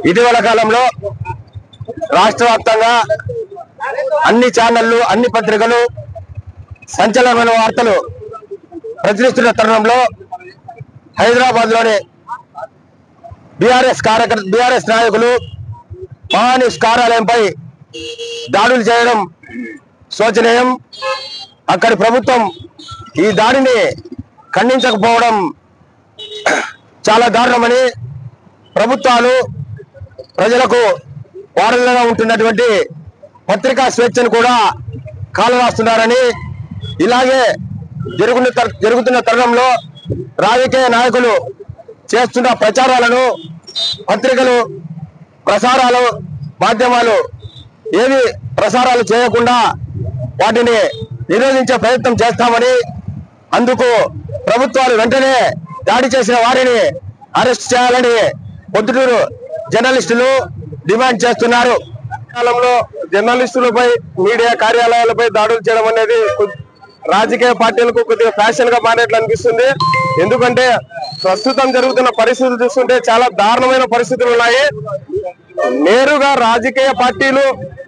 ఇటీవల కాలంలో రాష్ట్ర వ్యాప్తంగా అన్ని ఛానళ్లు అన్ని పత్రికలు సంచలనమైన వార్తలు ప్రచురిస్తున్న తరుణంలో హైదరాబాద్ లోని బీఆర్ఎస్ నాయకులు మహాన్యూస్ కార్యాలయంపై దాడులు చేయడం శోచనీయం. అక్కడి ప్రభుత్వం ఈ దాడిని ఖండించకపోవడం చాలా దారుణమని, ప్రభుత్వాలు ప్రజలకు వారధిగా ఉంటున్నటువంటి పత్రికా స్వేచ్ఛను కూడా కాలరాస్తున్నారని, ఇలాగే జరుగుతున్న తరుణంలో రాజకీయ నాయకులు చేస్తున్న ప్రచారాలను పత్రికలు ప్రసారాలు మాధ్యమాలు ఏవి ప్రసారాలు చేయకుండా వాటిని నిరోధించే ప్రయత్నం చేస్తామని, అందుకు ప్రభుత్వాలు వెంటనే దాడి చేసిన వారిని అరెస్ట్ చేయాలని పొద్దుటూరు జర్నలిస్టులు డిమాండ్ చేస్తున్నారు. కాలంలో జర్నలిస్టులపై మీడియా కార్యాలయాలపై దాడులు చేయడం అనేది రాజకీయ పార్టీలకు కొద్దిగా ఫ్యాషన్ గా మారేట్లు అనిపిస్తుంది. ఎందుకంటే ప్రస్తుతం జరుగుతున్న పరిస్థితులు చూస్తుంటే చాలా దారుణమైన పరిస్థితులు ఉన్నాయి. నేరుగా రాజకీయ పార్టీలు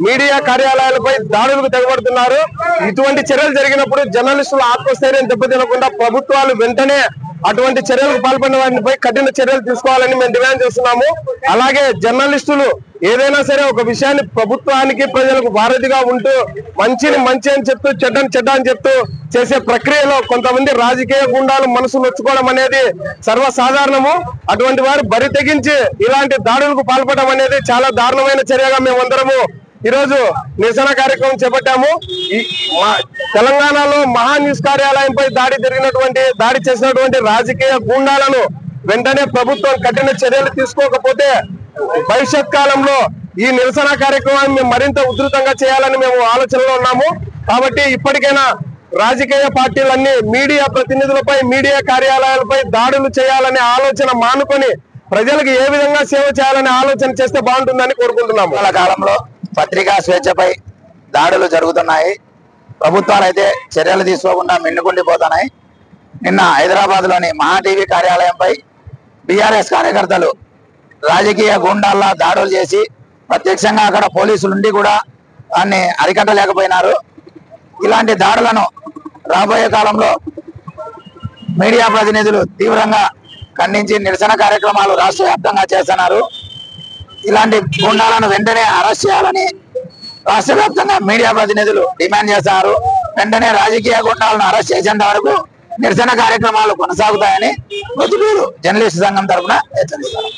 మీడియా కార్యాలయాలపై దాడులకు తెగబడుతున్నారు. ఇటువంటి చర్యలు జరిగినప్పుడు జర్నలిస్టుల ఆత్మస్థైర్యం దెబ్బతినకుండా ప్రభుత్వాలు వెంటనే అటువంటి చర్యలకు పాల్పడిన వారిపై కఠిన చర్యలు తీసుకోవాలని మేము డిమాండ్ చేస్తున్నాము. అలాగే జర్నలిస్టులు ఏదైనా సరే ఒక విషయాన్ని ప్రభుత్వానికి ప్రజలకు వారధిగా ఉంటూ మంచిని మంచి అని చెప్తూ చెడ్డని చెడ్డ అని చెప్తూ చేసే ప్రక్రియలో కొంతమంది రాజకీయ గుండాలు మనసు నొచ్చుకోవడం అనేది సర్వసాధారణము. అటువంటి వారు బరి తెగించి ఇలాంటి దాడులకు పాల్పడడం అనేది చాలా దారుణమైన చర్యగా మేమందరము ఈరోజు నిరసన కార్యక్రమం చేపట్టాము. తెలంగాణలో మహాన్యూస్ కార్యాలయంపై దాడి చేసినటువంటి రాజకీయ గూండాలను వెంటనే ప్రభుత్వం కఠిన చర్యలు తీసుకోకపోతే భవిష్యత్ కాలంలో ఈ నిరసన కార్యక్రమాన్ని మేము మరింత ఉధృతంగా చేయాలని మేము ఆలోచనలో ఉన్నాము. కాబట్టి ఇప్పటికైనా రాజకీయ పార్టీలన్నీ మీడియా ప్రతినిధులపై మీడియా కార్యాలయాలపై దాడులు చేయాలనే ఆలోచన మానుకొని ప్రజలకు ఏ విధంగా సేవ చేయాలనే ఆలోచన చేస్తే బాగుంటుందని కోరుకుంటున్నాము. చాలా కాలంలో పత్రికా స్వేచ్ఛపై దాడులు జరుగుతున్నాయి. ప్రభుత్వాలు అయితే చర్యలు తీసుకోకుండా మిన్నుకుండిపోతున్నాయి. నిన్న హైదరాబాద్ లోని మహా టీవీ కార్యాలయంపై బీఆర్ఎస్ కార్యకర్తలు రాజకీయ గూండాల్లా దాడులు చేసి ప్రత్యక్షంగా అక్కడ పోలీసులు ఉండి కూడా దాన్ని అరికట్టలేకపోయినారు. ఇలాంటి దాడులను రాబోయే కాలంలో మీడియా ప్రతినిధులు తీవ్రంగా ఖండించి నిరసన కార్యక్రమాలు రాష్ట్ర వ్యాప్తంగా చేస్తున్నారు. ఇలాంటి గూండాలను వెంటనే అరెస్ట్ చేయాలని రాష్ట్ర వ్యాప్తంగా మీడియా ప్రతినిధులు డిమాండ్ చేస్తున్నారు. వెంటనే రాజకీయ గూండాలను అరెస్ట్ చేసేంత వరకు నిరసన కార్యక్రమాలు కొనసాగుతాయని పొద్దుటూరు జర్నలిస్టు సంఘం తరఫున హెచ్చరిస్తారు.